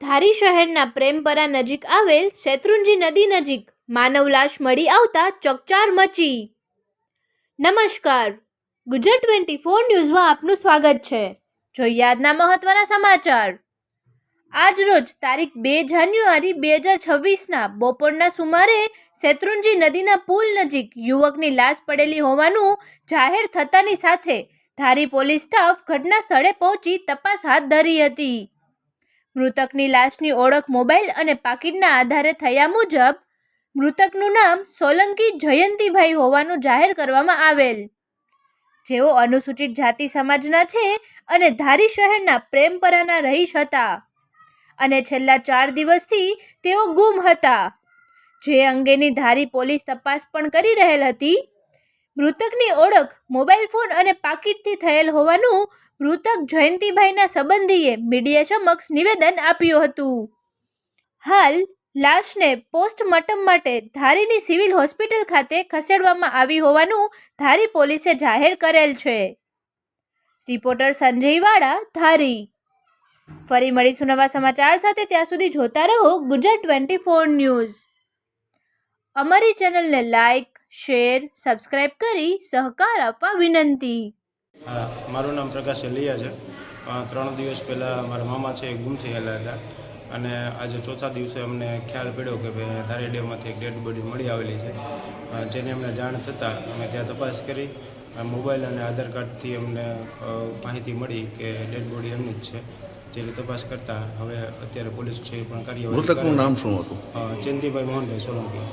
ધારી શહેરના પ્રેમપરા નજીક આવેલ શેત્રુંજી નદી નજીક માનવ લાશ મળી આવતા ચકચાર મચી. નમસ્કાર, ગુજરાત 24 ન્યૂઝમાં આપનું સ્વાગત છે. જોઈએ આજના મહત્વના સમાચાર. આજરોજ તારીખ 2 જાન્યુઆરી 2026ના બપોરના સુમારે શેત્રુંજી નદીના પુલ નજીક યુવકની લાશ પડેલી હોવાનું જાહેર થતાની સાથે ધારી પોલીસ સ્ટાફ ઘટના સ્થળે પહોંચી તપાસ હાથ ધરી હતી. મૃતકની લાશની ઓળખ મોબાઈલ અને પાકીટના આધારે થયા મુજબ મૃતકનું નામ સોલંકી જયંતિભાઈ હોવાનું જાહેર કરવામાં આવેલ, જેઓ અનુસૂચિત જાતિ સમાજના છે અને ધારી શહેરના પ્રેમપરાના રહીશ હતા અને છેલ્લા 4 દિવસથી તેઓ ગુમ હતા, જે અંગેની ધારી પોલીસ તપાસ પણ કરી રહેલ હતી. મૃતકની ઓળખ મોબાઈલ ફોન અને પાકીટથી થયેલ હોવાનું મૃતક જયંતિભાઈના સંબંધીએ મીડિયા સમક્ષ નિવેદન આપ્યું હતું. હાલ લાશને પોસ્ટમોર્ટમ માટે ધારીની સિવિલ હોસ્પિટલ ખાતે ખસેડવામાં આવી હોવાનું ધારી પોલીસે જાહેર કરેલ છે. રિપોર્ટર સંજય વાળા, ધારી. ફરી મળીશું નવા સમાચાર સાથે. ત્યાં સુધી જોતા રહો ગુજરાત 24 ન્યૂઝ. અમારી ચેનલને લાઈક, શેર, સબસ્ક્રાઇબ કરી સહકાર આપવા વિનંતી. હા, મારું નામ પ્રકાશ એલિયા છે. 3 દિવસ પહેલાં મારા મામા છે એ ગુમ થયેલા હતા અને આજે ચોથા દિવસે અમને ખ્યાલ પડ્યો કે ભાઈ ધારી ડેમમાંથી એક ડેડ બોડી મળી આવેલી છે, જેની અમને જાણ થતાં અમે ત્યાં તપાસ કરી. મોબાઈલ અને આધાર કાર્ડથી અમને માહિતી મળી કે ડેડ બોડી એમની જ છે. જેની તપાસ કરતાં હવે અત્યારે પોલીસ છે એ પણ કાર્યવાહી. મૃતકનું નામ શું હતું? જયંતિભાઈ મોહનભાઈ સોલંકી.